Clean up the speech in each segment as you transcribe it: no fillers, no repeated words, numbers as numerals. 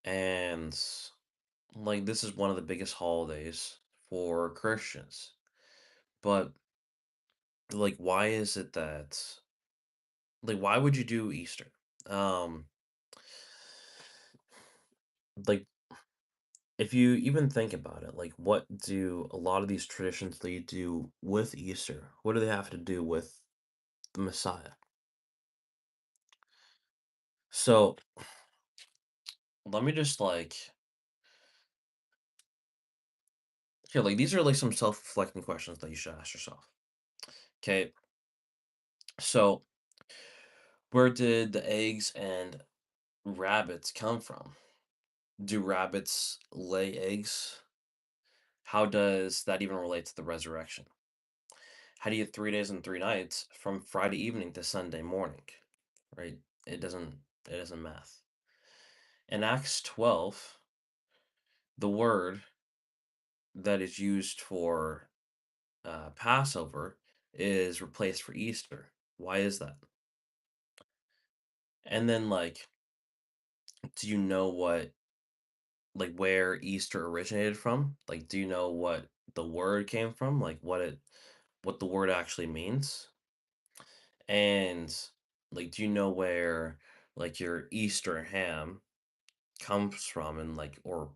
And like this is one of the biggest holidays for Christians. But like why is it that why would you do Easter? Um like if you even think about it, like what do a lot of these traditions that you do with Easter, what do they have to do with the Messiah? So let me just here, like these are like some self-reflecting questions that you should ask yourself. Okay, so where did the eggs and rabbits come from? Do rabbits lay eggs? How does that even relate to the resurrection? How do you get 3 days and 3 nights from Friday evening to Sunday morning? Right? It doesn't math. In Acts 12, the word that is used for Passover is replaced for Easter. Why is that? And then, do you know where Easter originated from? Like, do you know what the word came from? Like, what the word actually means? And do you know where your Easter ham comes from, and or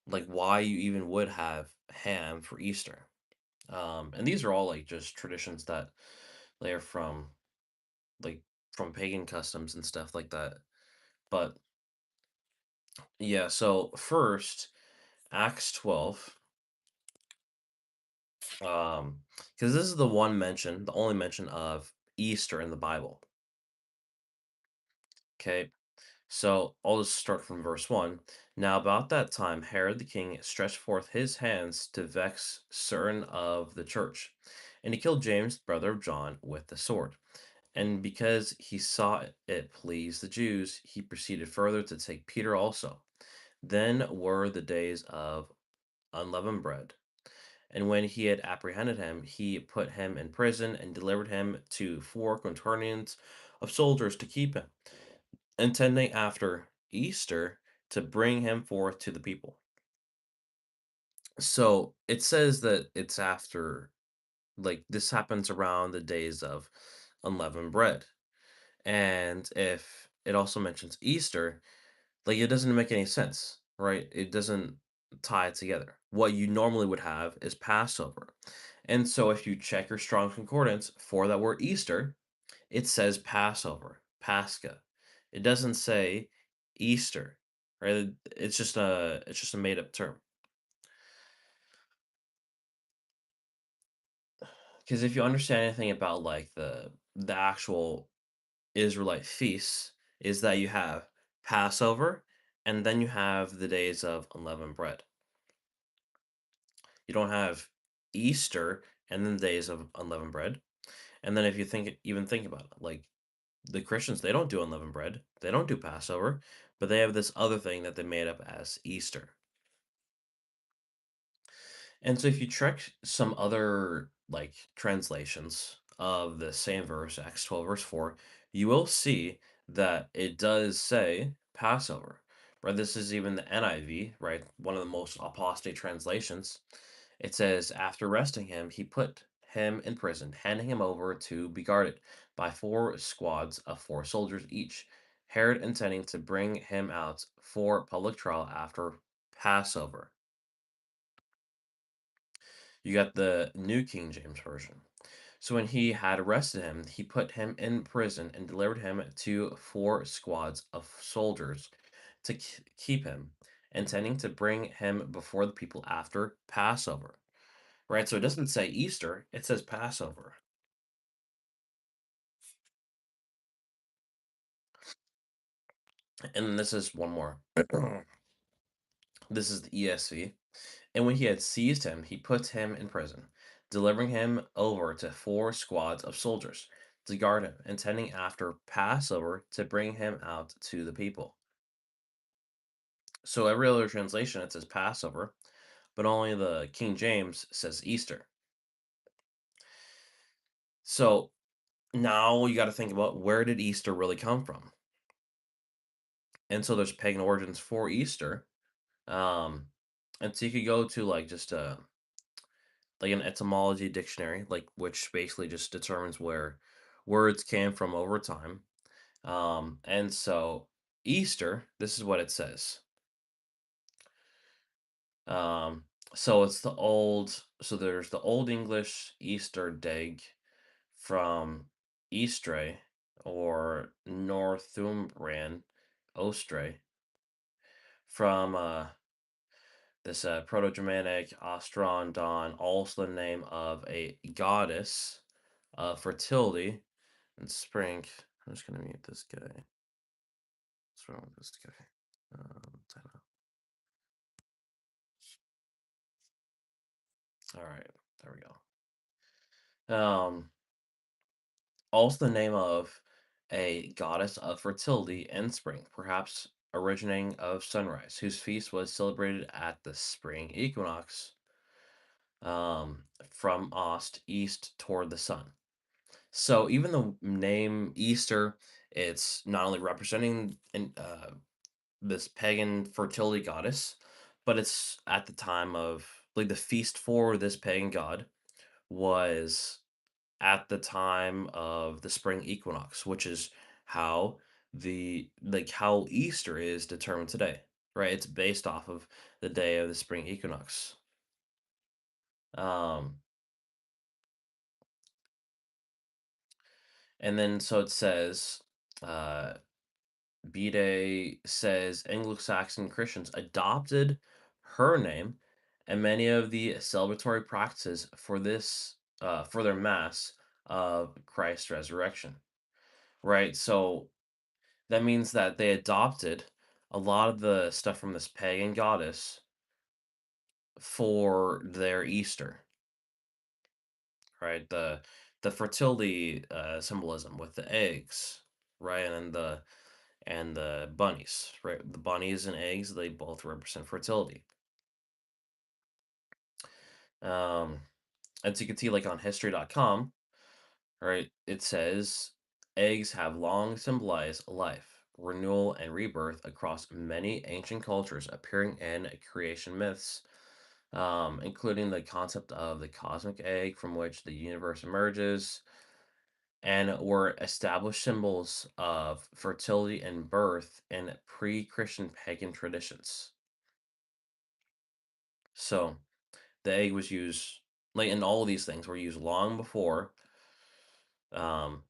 why you even would have ham for Easter? And these are all just traditions that they're like from pagan customs and stuff like that. But yeah, so first Acts 12, because this is the only mention of Easter in the Bible. Okay, so I'll just start from verse 1. Now, about that time, Herod the king stretched forth his hands to vex certain of the church, and he killed James, brother of John, with the sword. And because he saw it pleased the Jews, he proceeded further to take Peter also. Then were the days of unleavened bread. And when he had apprehended him, he put him in prison and delivered him to four quaternions of soldiers to keep him, intending after Easter to bring him forth to the people. So it says that it's after, this happens around the days of unleavened bread. And if it also mentions Easter, it doesn't make any sense, right? It doesn't tie it together. What you normally would have is Passover. And so if you check your strong concordance for that word Easter, it says Passover, Pascha. It doesn't say Easter, right? It's just a made up term. Because if you understand anything about the actual Israelite feasts, is that you have Passover and then you have the days of unleavened bread. You don't have Easter and then the days of unleavened bread. And then if you think about it, the Christians, they don't do unleavened bread, they don't do Passover, but they have this other thing that they made up as Easter. And so if you check some other translations of the same verse, Acts 12 verse 4, you will see that it does say Passover. Right? This is even the NIV, right? One of the most apostate translations. It says, after arresting him, he put him in prison, handing him over to be guarded by four squads of four soldiers each. Herod intending to bring him out for public trial after Passover. You got the New King James Version. So when he had arrested him, he put him in prison and delivered him to four squads of soldiers to keep him, intending to bring him before the people after Passover. Right? So it doesn't say Easter, it says Passover. And then this is one more. This is the ESV. And when he had seized him, he put him in prison, delivering him over to four squads of soldiers to guard him, intending after Passover to bring him out to the people. So every other translation it says Passover, but only the King James says Easter. So now you got to think about, where did Easter really come from? and so there's pagan origins for Easter. Um, and so you could go to like just like an etymology dictionary, like which basically just determines where words came from over time. And so Easter, this is what it says. Um, so it's the old, so there's the Old English Easter dig from Eastre or Northumbrian Ostre from this Proto-Germanic Ostron Don, also the name of a goddess of fertility and spring. I'm just gonna mute this guy. What's wrong with this guy? Time All right, there we go. Also the name of a goddess of fertility and spring, perhaps originating of sunrise, whose feast was celebrated at the spring equinox, from Ost, east toward the sun. So even the name Easter, it's not only representing this pagan fertility goddess, but it's at the time of like the feast for this pagan god was at the time of the spring equinox, which is how how Easter is determined today, right? It's based off of the day of the spring equinox. Um, and then so it says, uh, Bede says Anglo-Saxon Christians adopted her name, and many of the celebratory practices for their mass of Christ's resurrection. Right, so that means that they adopted a lot of the stuff from this pagan goddess for their Easter, right? The fertility symbolism with the eggs, right, and the bunnies, right? The bunnies and eggs, they both represent fertility. Um, as you can see, like on history.com, right, it says eggs have long symbolized life, renewal, and rebirth across many ancient cultures, appearing in creation myths, including the concept of the cosmic egg from which the universe emerges, and were established symbols of fertility and birth in pre Christian pagan traditions. So the egg was used, like, and all of these things were used long before um,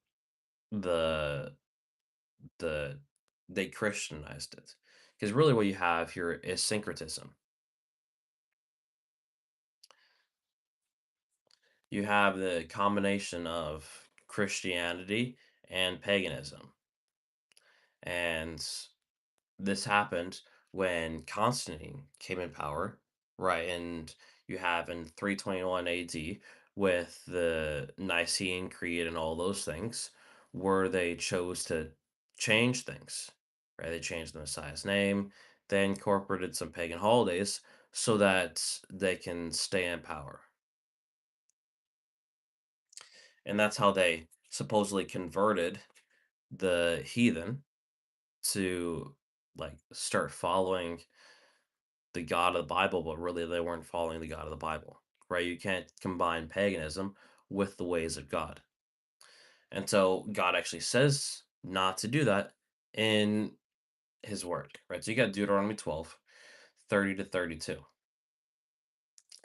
the the they Christianized it. Because really, what you have here is syncretism. You have the combination of Christianity and paganism, and this happened when Constantine came in power, right? And you have in 321 AD with the Nicene Creed and all those things, where they chose to change things, right? They changed the Messiah's name, they incorporated some pagan holidays so that they can stay in power. And that's how they supposedly converted the heathen to like start following the God of the Bible, but really they weren't following the God of the Bible, right? You can't combine paganism with the ways of God. And so God actually says not to do that in his word, right? So you got Deuteronomy 12, 30 to 32.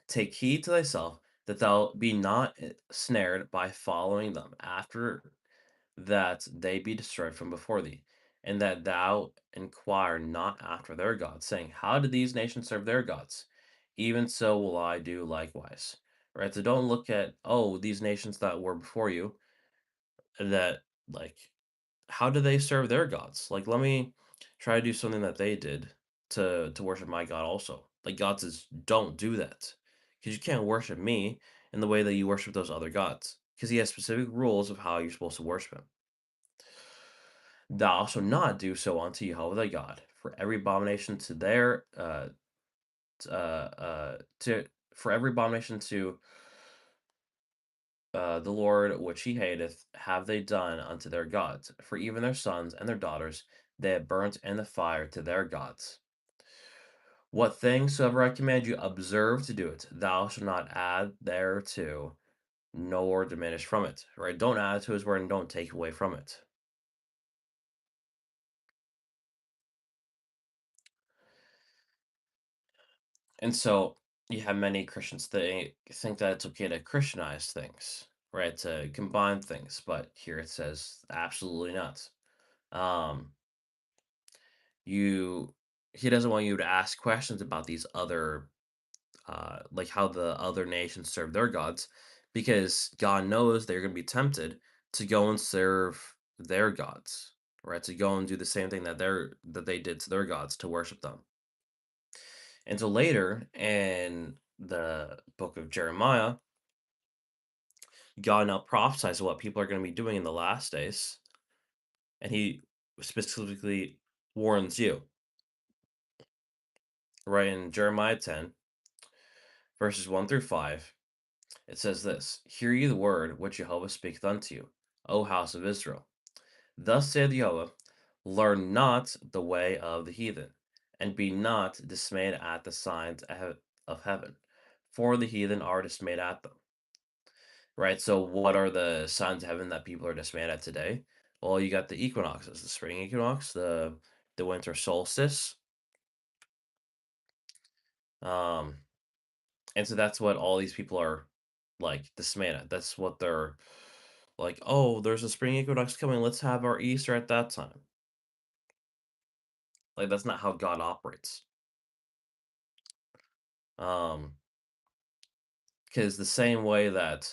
Take heed to thyself that thou be not snared by following them after that they be destroyed from before thee, and that thou inquire not after their gods, saying, how did these nations serve their gods? Even so will I do likewise. Right? So don't look at, oh, these nations that were before you, that like, how do they serve their gods? Like, let me try to do something that they did to worship my God also. Like God says, don't do that. Because you can't worship me in the way that you worship those other gods. Because he has specific rules of how you're supposed to worship him. Thou shalt not do so unto Jehovah thy God, for every abomination to their to for every abomination to the Lord which he hateth have they done unto their gods, for even their sons and their daughters they had burnt in the fire to their gods. What things soever I command you, observe to do it. Thou shalt not add thereto, nor diminish from it. Right? Don't add to his word and don't take away from it. And so you have many Christians they think that it's okay to Christianize things, right? To combine things, but here it says absolutely not. Um, you he doesn't want you to ask questions about these other like how the other nations serve their gods, because God knows they're going to be tempted to go and serve their gods, right? To go and do the same thing that they did to their gods to worship them. And so later in the book of Jeremiah, God now prophesies what people are going to be doing in the last days, and he specifically warns you, right? In Jeremiah 10, verses 1 through 5, it says this: Hear ye the word which Jehovah speaketh unto you, O house of Israel. Thus saith Jehovah, learn not the way of the heathen, and be not dismayed at the signs of heaven, for the heathen are dismayed at them. Right? So, what are the signs of heaven that people are dismayed at today? Well, you got the equinoxes, the spring equinox, the winter solstice. Um, and so that's what all these people are like dismayed at. That's what they're like, oh, there's a spring equinox coming. Let's have our Easter at that time. Like that's not how God operates. Um, because the same way that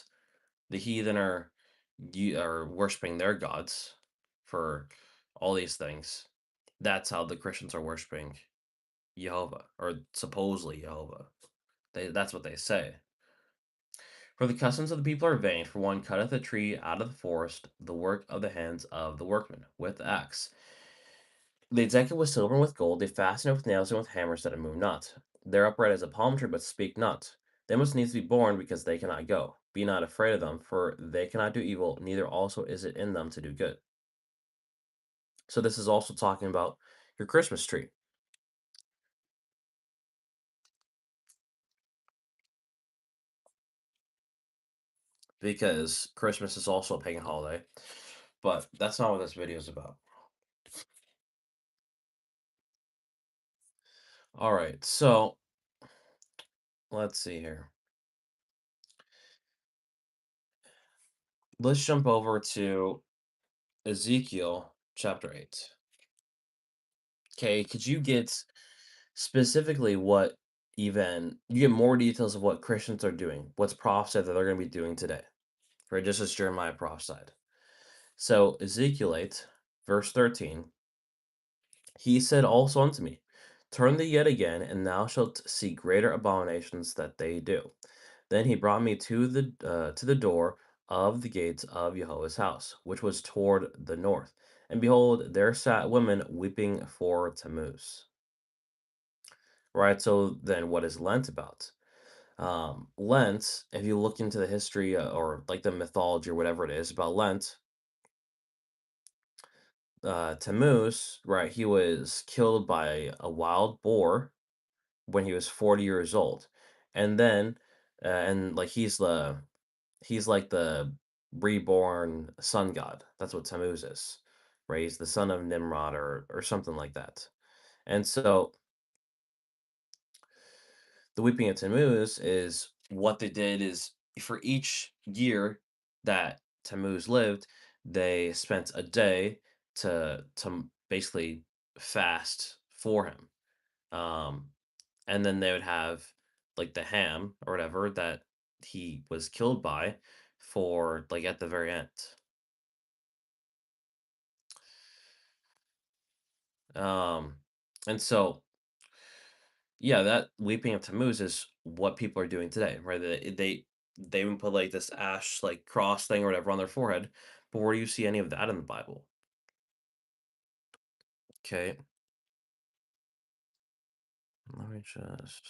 the heathen are worshiping their gods for all these things, that's how the Christians are worshiping Jehovah, or supposedly Jehovah. That's what they say. For the customs of the people are vain, for one cutteth a tree out of the forest, the work of the hands of the workman, with the axe. They deck it with silver and with gold, they fasten it with nails and with hammers that it move not. They are upright as a palm tree, but speak not. They must needs be born, because they cannot go. Be not afraid of them, for they cannot do evil, neither also is it in them to do good. So this is also talking about your Christmas tree, because Christmas is also a pagan holiday, but that's not what this video is about. All right, so let's see here. Let's jump over to Ezekiel chapter 8. Okay, could you get specifically what even you get more details of what Christians are doing, what's prophesied that they're going to be doing today, right? Just as Jeremiah prophesied. So, Ezekiel 8, verse 13, he said also unto me, turn thee yet again, and thou shalt see greater abominations that they do. Then he brought me to the door of the gates of Jehovah's house, which was toward the north. And behold, there sat women weeping for Tammuz. Right. So then, what is Lent about? Lent, if you look into the history or like the mythology or whatever it is about Lent, Tammuz, right? He was killed by a wild boar when he was 40 years old, and then and like he's like the reborn sun god. That's what Tammuz is, right? He's the son of Nimrod or something like that. And so the weeping of Tammuz is what they did is for each year that Tammuz lived, they spent a day to basically fast for him. Um, and then they would have like the ham or whatever that he was killed by for like at the very end. Um, and so yeah, that weeping of Tammuz is what people are doing today, right? They even put like this ash like cross thing or whatever on their forehead, but where do you see any of that in the Bible? Okay, let me just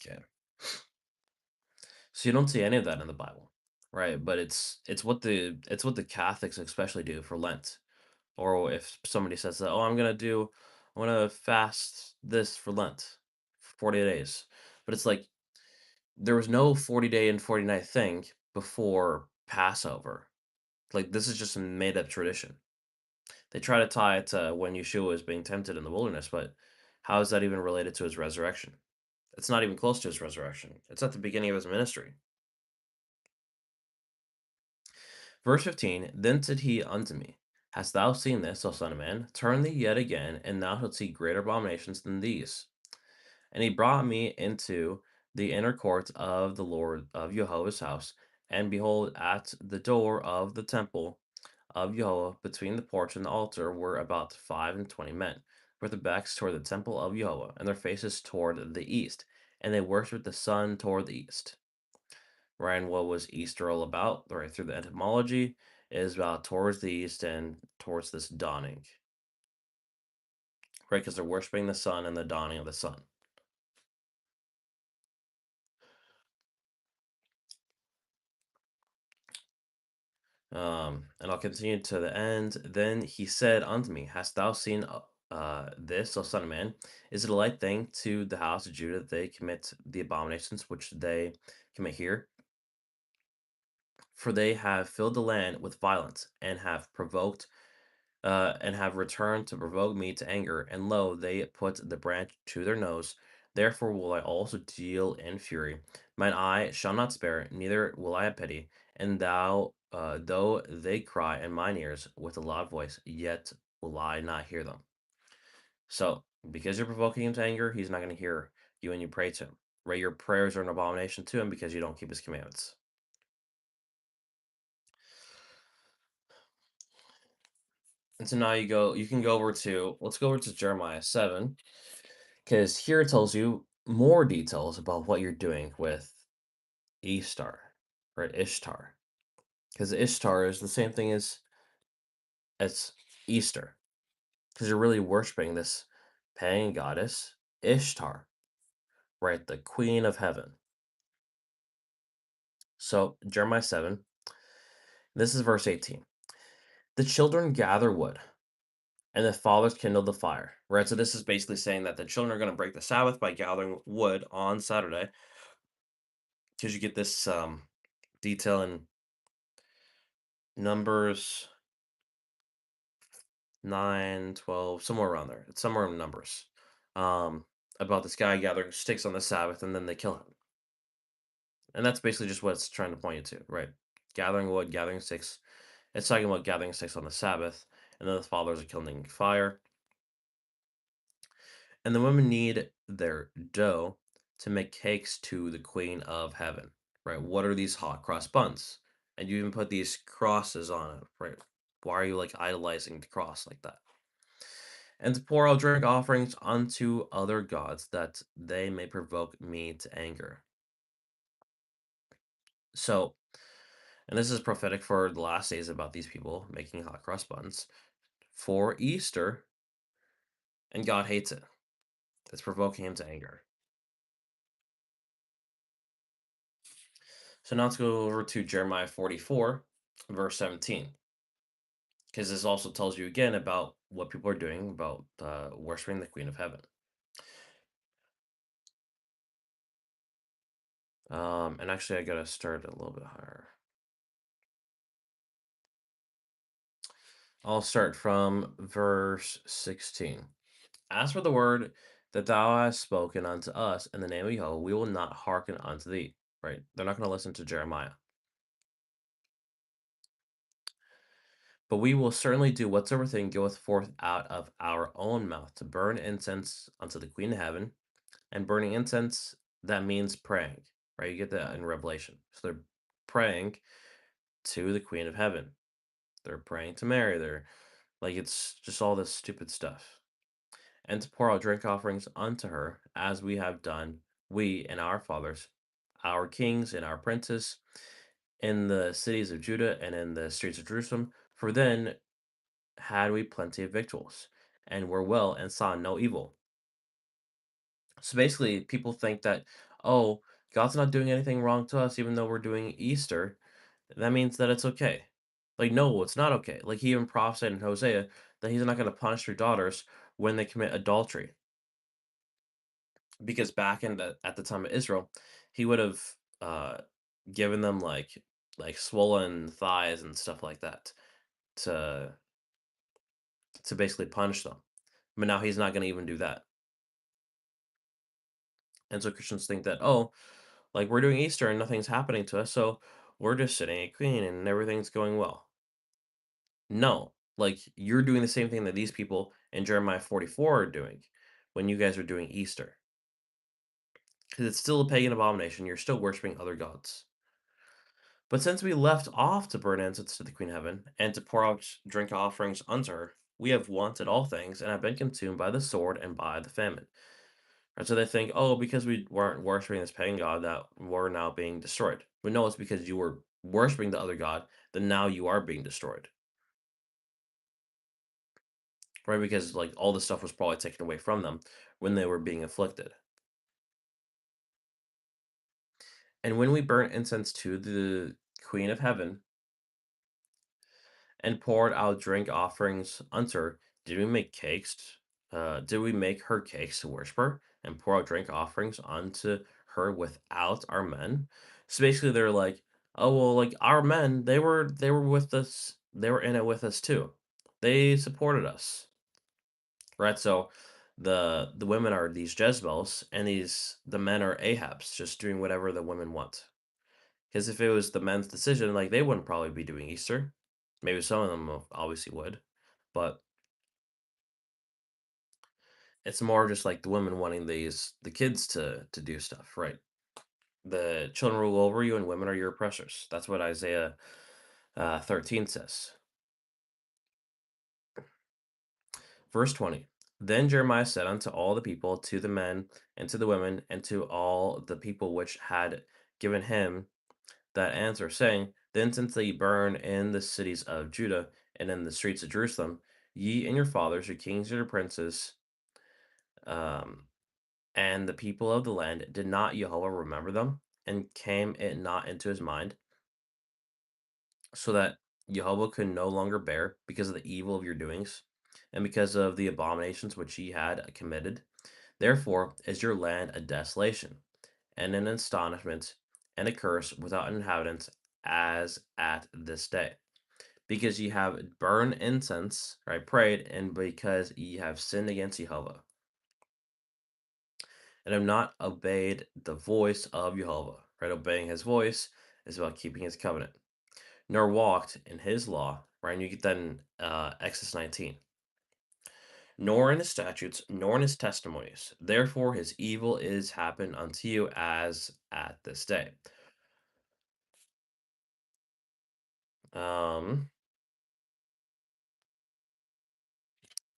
okay. So you don't see any of that in the Bible, right? But it's what the Catholics especially do for Lent. Or if somebody says that, "Oh, I'm gonna fast this for Lent, for 40 days." But it's like there was no 40-day and 40-night thing before Passover. Like this is just a made up tradition. They try to tie it to when Yeshua was being tempted in the wilderness, but how is that even related to his resurrection? It's not even close to his resurrection. It's at the beginning of his ministry. Verse 15, Then said he unto me, Hast thou seen this, O son of man? Turn thee yet again, and thou shalt see greater abominations than these. And he brought me into the inner court of the Lord of Jehovah's house, and behold, at the door of the temple of Jehovah, between the porch and the altar, were about 25 men, with their backs toward the temple of Jehovah, and their faces toward the east, and they worshipped the sun toward the east. Right, and what was Easter all about? Right, through the etymology, is about towards the east and towards this dawning, right? Because they're worshiping the sun and the dawning of the sun. And I'll continue to the end. Then he said unto me, Hast thou seen this, O son of man? Is it a light thing to the house of Judah that they commit the abominations which they commit here? For they have filled the land with violence, and have returned to provoke me to anger. And lo, they put the branch to their nose. Therefore will I also deal in fury. Mine eye shall not spare, neither will I have pity. And though they cry in mine ears with a loud voice, yet will I not hear them. So, because you're provoking him to anger, he's not going to hear you when you pray to him. Right? Your prayers are an abomination to him because you don't keep his commandments. And so now you can go over to, let's go over to Jeremiah 7. Because here it tells you more details about what you're doing with Ishtar, right? Ishtar. Because Ishtar is the same thing as Easter. Because you're really worshiping this pagan goddess, Ishtar, right? The queen of heaven. So, Jeremiah 7, this is verse 18. The children gather wood, and the fathers kindle the fire, right? So, this is basically saying that the children are going to break the Sabbath by gathering wood on Saturday. Because you get this detail in Numbers 9, 12, somewhere around there. It's somewhere in Numbers. Um, about this guy gathering sticks on the Sabbath and then they kill him. And that's basically just what it's trying to point you to, right? Gathering wood, gathering sticks. It's talking about gathering sticks on the Sabbath, and then the fathers are kindling fire. And the women need their dough to make cakes to the Queen of Heaven, right? What are these hot cross buns? And you even put these crosses on it, right? Why are you like idolizing the cross like that? And to pour out drink offerings unto other gods, that they may provoke me to anger. So, and this is prophetic for the last days about these people making hot cross buns for Easter, and God hates it. It's provoking him to anger. So now let's go over to Jeremiah 44, verse 17, because this also tells you again about what people are doing about worshiping the Queen of Heaven. And actually, I gotta start a little bit higher. I'll start from verse 16. As for the word that thou hast spoken unto us in the name of Jehovah, we will not hearken unto thee. Right? They're not going to listen to Jeremiah. But we will certainly do whatsoever thing goeth forth out of our own mouth to burn incense unto the Queen of Heaven. And burning incense, that means praying. Right? You get that in Revelation. So they're praying to the Queen of Heaven. They're praying to Mary. They're like, it's just all this stupid stuff. And to pour out drink offerings unto her, as we have done, we and our fathers, our kings and our princes, in the cities of Judah and in the streets of Jerusalem. For then had we plenty of victuals, and were well, and saw no evil. So basically, people think that, oh, God's not doing anything wrong to us, even though we're doing Easter. that means that it's okay. Like, no, it's not okay. Like, he even prophesied in Hosea that he's not going to punish their daughters when they commit adultery, because back in at the time of Israel, he would have uh, given them like swollen thighs and stuff like that to basically punish them. But now he's not going to even do that. And so Christians think that, oh, like we're doing Easter and nothing's happening to us, so we're just sitting at Queen and everything's going well. No, like you're doing the same thing that these people in Jeremiah 44 are doing when you guys are doing Easter. Because it's still a pagan abomination. You're still worshiping other gods. But since we left off to burn incense to the Queen of Heaven and to pour out drink offerings unto her, we have wanted all things and have been consumed by the sword and by the famine. And so they think, oh, because we weren't worshiping this pagan god, that we're now being destroyed. But no, it's because you were worshiping the other god, then now you are being destroyed. Right? Because like all the stuff was probably taken away from them when they were being afflicted. And when we burn incense to the Queen of Heaven and poured out drink offerings unto her, did we make cakes? Did we make her cakes to worship her and pour out drink offerings unto her without our men? So basically, they're like, oh well, like our men, they were with us, they were in it with us too. They supported us, right? So the women are these Jezebels, and the men are Ahabs, just doing whatever the women want. Because if it was the men's decision, like they wouldn't probably be doing Easter. Maybe some of them obviously would, but it's more just like the women wanting the kids to do stuff, right? The children rule over you, and women are your oppressors. That's what Isaiah 13 says. Verse 20. Then Jeremiah said unto all the people, to the men, and to the women, and to all the people which had given him that answer, saying, then since they burn in the cities of Judah and in the streets of Jerusalem, ye and your fathers, your kings and your princes, um, and the people of the land, did not Jehovah remember them, and came it not into his mind, so that Jehovah could no longer bear because of the evil of your doings, and because of the abominations which ye had committed? Therefore is your land a desolation, and an astonishment, and a curse without inhabitants, as at this day. Because ye have burned incense, right, prayed, and because ye have sinned against Jehovah, and have not obeyed the voice of Jehovah, right? Obeying his voice is about keeping his covenant, nor walked in his law, right? And you get that in Exodus 19. Nor in his statutes, nor in his testimonies. Therefore his evil is happened unto you as at this day. Um,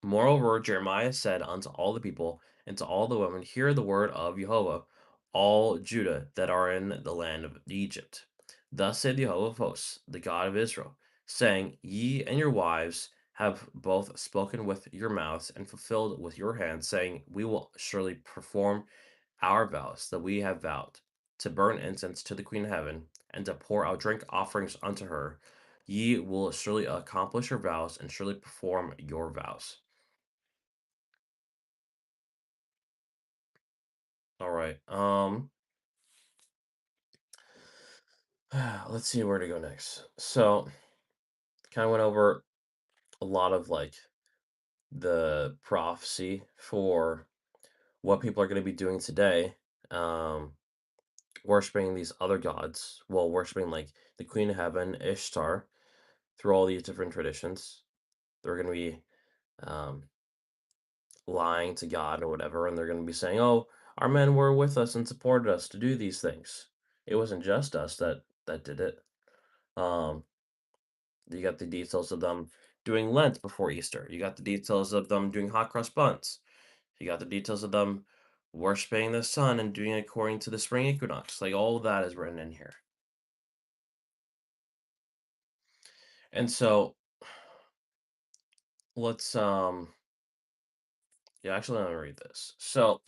Moreover, Jeremiah said unto all the people and to all the women, hear the word of Jehovah, all Judah that are in the land of Egypt. Thus saith Jehovah of hosts, the God of Israel, saying, ye and your wives have both spoken with your mouths and fulfilled with your hands, saying, we will surely perform our vows that we have vowed, to burn incense to the Queen of Heaven, and to pour out drink offerings unto her. Ye will surely accomplish your vows and surely perform your vows. All right. Let's see where to go next. So, kind of went over a lot of like the prophecy for what people are going to be doing today. Um, Worshiping these other gods, well, worshiping like the Queen of Heaven, Ishtar, through all these different traditions. They're going to be um, lying to God or whatever, and they're going to be saying, "Oh, our men were with us and supported us to do these things. It wasn't just us that did it." Um, You got the details of them doing Lent before Easter. You got the details of them doing hot cross buns. You got the details of them worshiping the sun and doing it according to the spring equinox. Like all of that is written in here. And so let's yeah, actually let me read this. So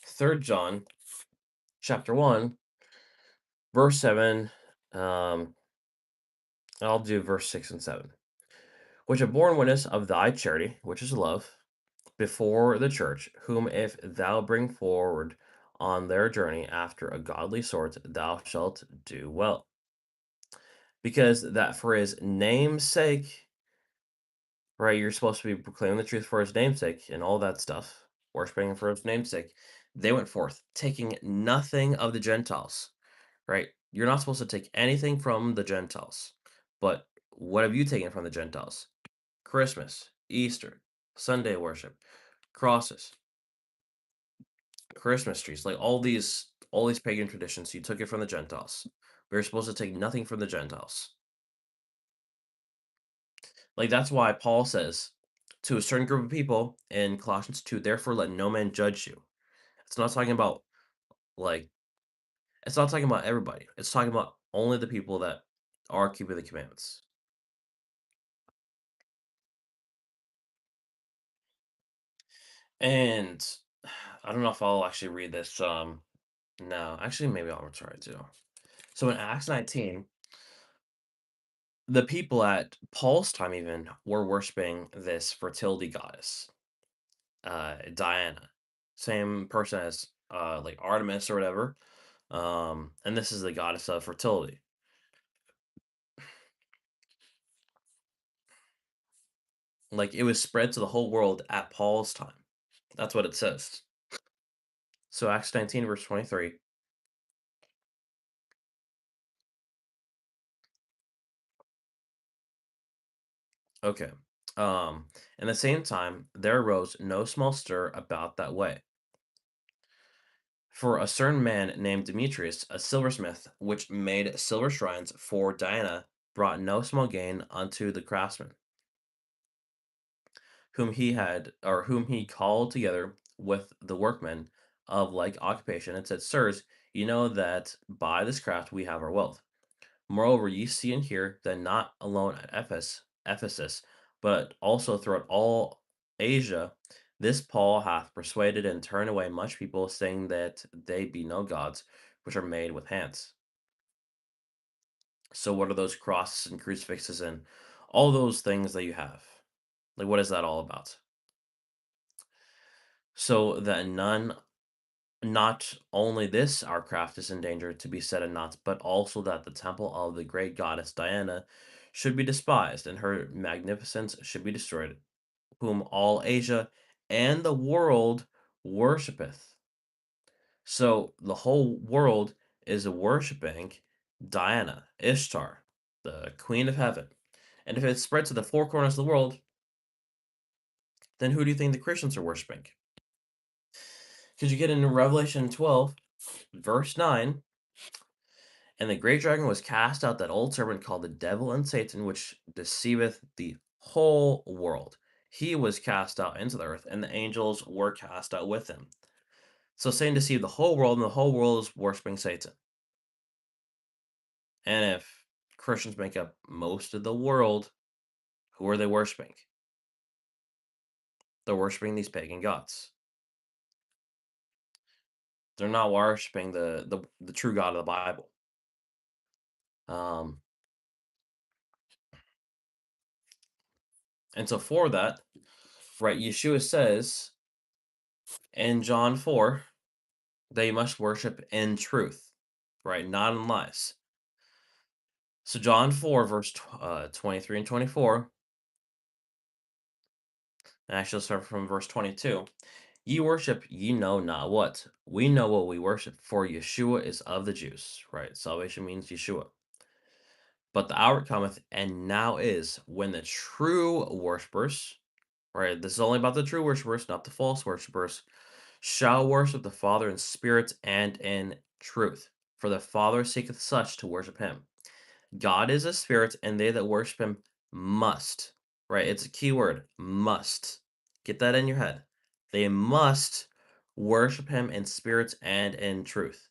third John chapter 1 verse 7 Um, I'll do verse 6 and 7. Which have borne witness of thy charity, which is love, before the church, whom if thou bring forward on their journey after a godly sort, thou shalt do well. Because that for his name's sake, right, you're supposed to be proclaiming the truth for his name's sake and all that stuff, worshiping him for his name's sake. They went forth, taking nothing of the Gentiles, right? You're not supposed to take anything from the Gentiles. But what have you taken from the Gentiles? Christmas, Easter, Sunday worship, crosses, Christmas trees, like all these pagan traditions. You took it from the Gentiles. We are supposed to take nothing from the Gentiles. Like that's why Paul says to a certain group of people in Colossians 2, therefore let no man judge you. It's not talking about like it's not talking about everybody. It's talking about only the people that are keeping the commandments. And I don't know if I'll actually read this. No, actually, maybe I'll try to. So in Acts 19, the people at Paul's time even were worshiping this fertility goddess, Diana. Same person as like Artemis or whatever. And this is the goddess of fertility. Like it was spread to the whole world at Paul's time. That's what it says. So Acts 19, verse 23. Okay. In the same time, there arose no small stir about that way. For a certain man named Demetrius, a silversmith, which made silver shrines for Diana, brought no small gain unto the craftsmen, whom he called together with the workmen of like occupation, and said, Sirs, you know that by this craft we have our wealth. Moreover, ye see and hear that not alone at Ephesus, but also throughout all Asia, this Paul hath persuaded and turned away much people, saying that they be no gods, which are made with hands. So, what are those crosses and crucifixes and all those things that you have? Like, what is that all about? So that not only this our craft is in danger to be set at naught, but also that the temple of the great goddess Diana should be despised, and her magnificence should be destroyed, whom all Asia and the world worshipeth. So the whole world is worshiping Diana, Ishtar, the queen of heaven. And if it spread to the four corners of the world, then who do you think the Christians are worshiping? Because you get into Revelation 12, verse 9. And the great dragon was cast out, that old serpent called the devil and Satan, which deceiveth the whole world. He was cast out into the earth, and the angels were cast out with him. So Satan deceived the whole world, and the whole world is worshiping Satan. And if Christians make up most of the world, who are they worshiping? They're worshiping these pagan gods. They're not worshiping the true God of the Bible. Um, and so for that, right, Yeshua says in John 4, they must worship in truth, right? Not in lies. So John 4, verse 23 and 24, and actually let's start from verse 22. Ye worship ye know not what. We know what we worship, for Yeshua is of the Jews, right? Salvation means Yeshua. But the hour cometh, and now is, when the true worshippers, right? This is only about the true worshippers, not the false worshippers, shall worship the Father in spirit and in truth. For the Father seeketh such to worship him. God is a spirit, and they that worship him must, right? It's a key word, must. Get that in your head. They must worship him in spirit and in truth.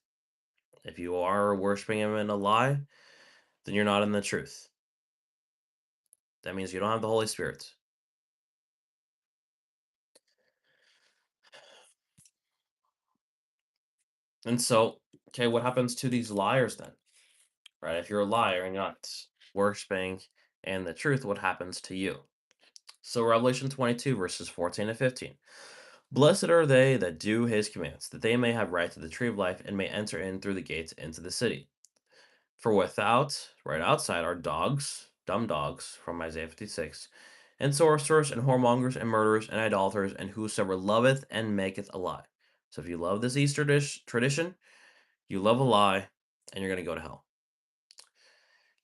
If you are worshiping him in a lie, then you're not in the truth. That means you don't have the Holy Spirit. And so, okay, what happens to these liars then? right? If you're a liar and you're not worshiping and the truth, what happens to you? So Revelation 22 verses 14 and 15. Blessed are they that do his commands, that they may have right to the tree of life and may enter in through the gates into the city. For without, right outside, are dogs, dumb dogs, from Isaiah 56, and sorcerers, and whoremongers, and murderers, and idolaters, and whosoever loveth and maketh a lie. So if you love this Easter tradition, you love a lie, and you're going to go to hell.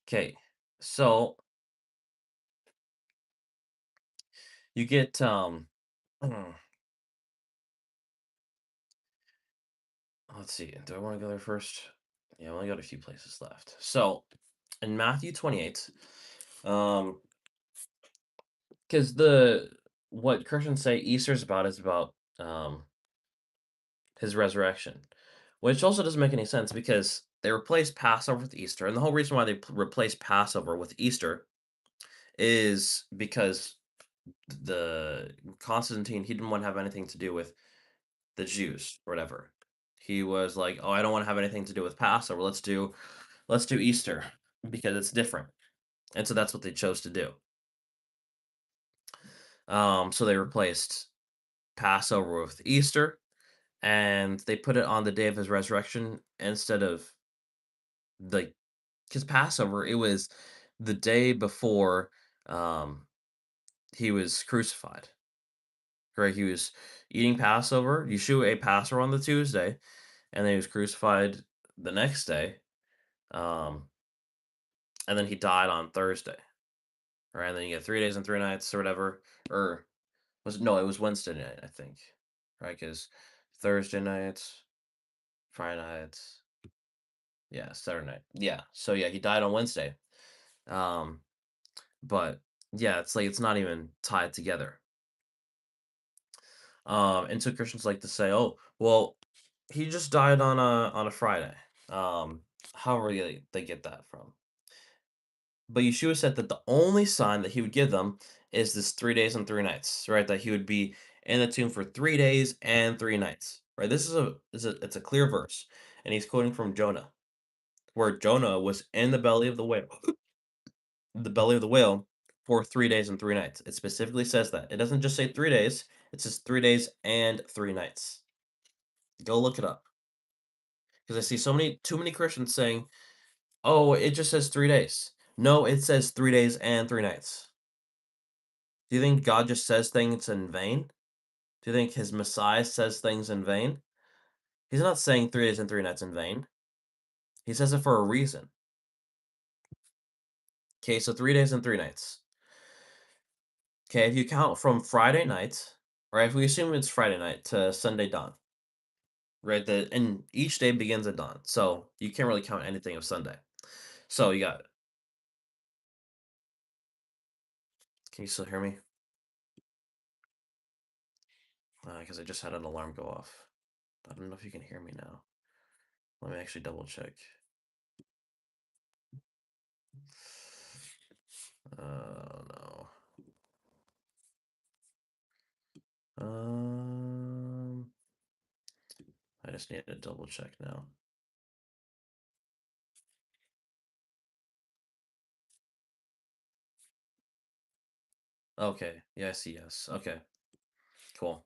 Okay, so you get, let's see, do I want to go there first? Yeah, I only got a few places left. So in Matthew 28, um, because what Christians say Easter's about is about his resurrection, which also doesn't make any sense because they replaced Passover with Easter, and the whole reason why they replaced Passover with Easter is because the Constantine he didn't want to have anything to do with the Jews or whatever. He was like, "Oh, I don't want to have anything to do with Passover. Let's do Easter because it's different." And so that's what they chose to do. So they replaced Passover with Easter, and they put it on the day of his resurrection instead of like because Passover it was the day before um, he was crucified. Right, he was eating Passover. Yeshua ate Passover on the Tuesday, and then he was crucified the next day. Um, and then he died on Thursday. Right, and then you get 3 days and 3 nights or whatever. Or was it no? It was Wednesday night, I think. Right, because Thursday nights, Friday nights, yeah, Saturday night. Yeah. So yeah, he died on Wednesday. Um, but yeah, it's like it's not even tied together. And so Christians like to say, "Oh, well, he just died on a Friday." Um, however they get that from. But Yeshua said that the only sign that he would give them is this 3 days and 3 nights, right? That he would be in the tomb for 3 days and 3 nights, right? This is a it's a clear verse, and he's quoting from Jonah, where Jonah was in the belly of the whale for 3 days and 3 nights. It specifically says that. It doesn't just say 3 days, it says 3 days and 3 nights. Go look it up. Because I see too many Christians saying, "Oh, it just says 3 days." No, it says 3 days and 3 nights. Do you think God just says things in vain? Do you think his Messiah says things in vain? He's not saying 3 days and 3 nights in vain. He says it for a reason. Okay, so 3 days and 3 nights. Okay, if you count from Friday night, right? If we assume it's Friday night to Sunday dawn, right? And each day begins at dawn, so you can't really count anything of Sunday. So you got. Can you still hear me? Because I just had an alarm go off. I don't know if you can hear me now. Let me actually double check. No. Um, I just need to double check now. Okay. Yeah, I see. Yes. Okay. Cool.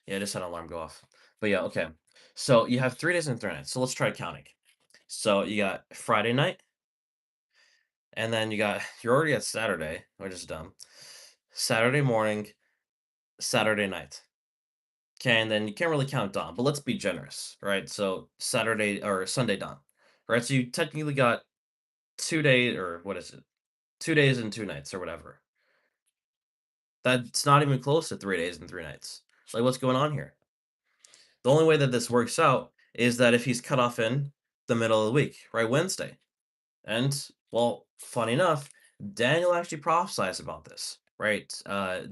Yeah, I just had an alarm go off. But yeah, okay. So you have 3 days and 3 nights. So let's try counting. So you got Friday night, and then you're already at Saturday, which is dumb. Saturday morning, Saturday night. Okay, and then you can't really count dawn, but let's be generous, right? So Saturday or Sunday dawn, right? So you technically got 2 days, or what is it? 2 days and 2 nights, or whatever. That's not even close to 3 days and 3 nights. Like, what's going on here? The only way that this works out is that if he's cut off in the middle of the week, right? Wednesday. And, well, funny enough, Daniel actually prophesies about this, right?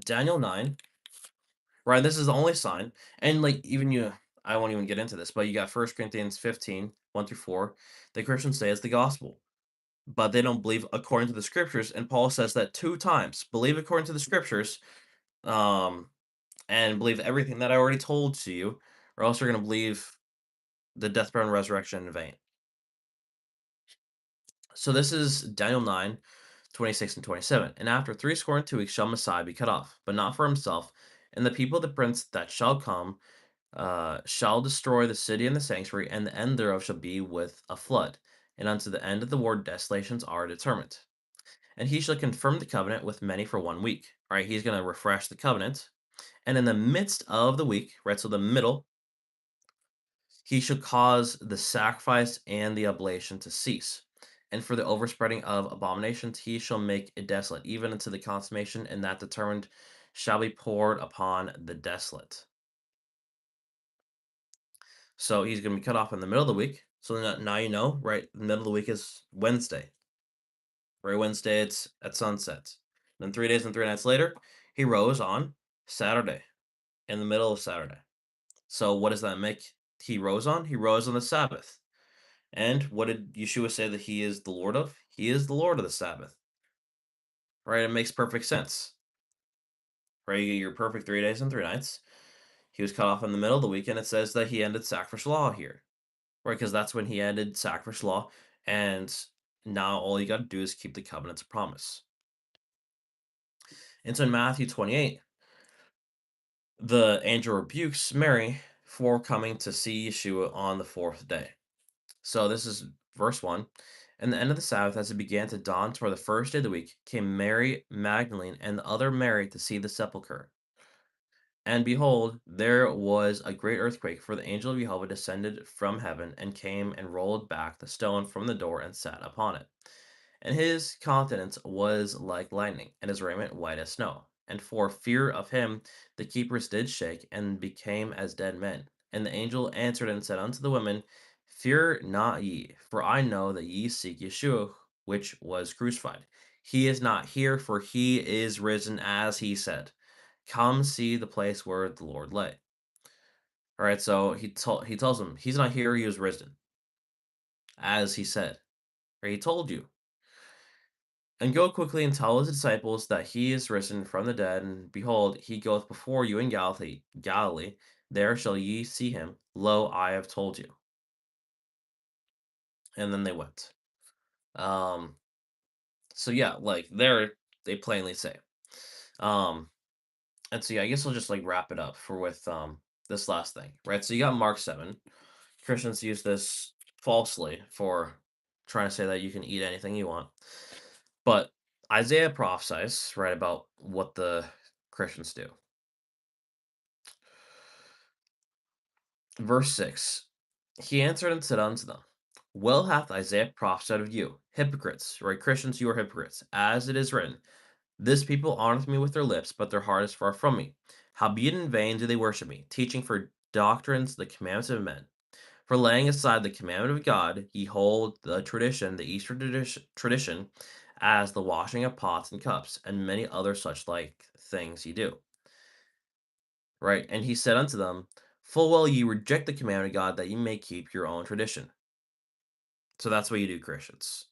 Daniel 9, right? This is the only sign. And, like, I won't even get into this, but you got 1 Corinthians 15, 1 through 4. The Christians say it's the gospel, but they don't believe according to the scriptures. And Paul says that 2 times believe according to the scriptures, um, and believe everything that I already told to you, or else you're going to believe the death, burial, and resurrection in vain. So this is Daniel 9, 26 and 27. And after 62 weeks shall Messiah be cut off, but not for himself. And the people of the prince that shall come shall destroy the city and the sanctuary, and the end thereof shall be with a flood. And unto the end of the war desolations are determined. And he shall confirm the covenant with many for 1 week. All right, he's going to refresh the covenant. And in the midst of the week, right, so the middle, he shall cause the sacrifice and the oblation to cease. And for the overspreading of abominations, he shall make it desolate, even unto the consummation, and that determined shall be poured upon the desolate. So he's going to be cut off in the middle of the week. So now you know, right? The middle of the week is Wednesday. Right, Wednesday, it's at sunset. Then 3 days and 3 nights later, he rose on Saturday, in the middle of Saturday. So what does that make he rose on? He rose on the Sabbath. And what did Yeshua say that he is the Lord of? He is the Lord of the Sabbath. Right? It makes perfect sense. Right? You get your perfect 3 days and 3 nights. He was cut off in the middle of the week, and it says that he ended sacrificial law here. Right? Because that's when he ended sacrificial law, and now all you got to do is keep the covenants of promise. And so in Matthew 28, the angel rebukes Mary for coming to see Yeshua on the fourth day. So this is verse 1. And the end of the Sabbath, as it began to dawn toward the first day of the week, came Mary Magdalene and the other Mary to see the sepulchre. And behold, there was a great earthquake, for the angel of Jehovah descended from heaven and came and rolled back the stone from the door and sat upon it. And his countenance was like lightning, and his raiment white as snow. And for fear of him, the keepers did shake, and became as dead men. And the angel answered and said unto the women, Fear not ye, for I know that ye seek Yeshua, which was crucified. He is not here, for he is risen, as he said. Come see the place where the Lord lay. All right, so he tells them he's not here; he was risen, as he said. Or he told you. And go quickly and tell his disciples that he is risen from the dead, and behold, he goeth before you in Galilee. There shall ye see him. Lo, I have told you. And then they went. Um, so yeah, like there they plainly say. Um, and so yeah, I guess I'll just like wrap it up for with this last thing, right? So you got Mark 7. Christians use this falsely for trying to say that you can eat anything you want. But Isaiah prophesies, right, about what the Christians do. Verse 6. He answered and said unto them, Well hath Isaiah prophesied of you, hypocrites, right? Christians, you are hypocrites, as it is written, This people honoreth me with their lips, but their heart is far from me. Howbeit in vain do they worship me, teaching for doctrines the commandments of men. For laying aside the commandment of God, ye hold the tradition, the Eastern tradition, as the washing of pots and cups, and many other such like things ye do. Right? And he said unto them, Full well ye reject the commandment of God that ye may keep your own tradition. So that's what you do, Christians.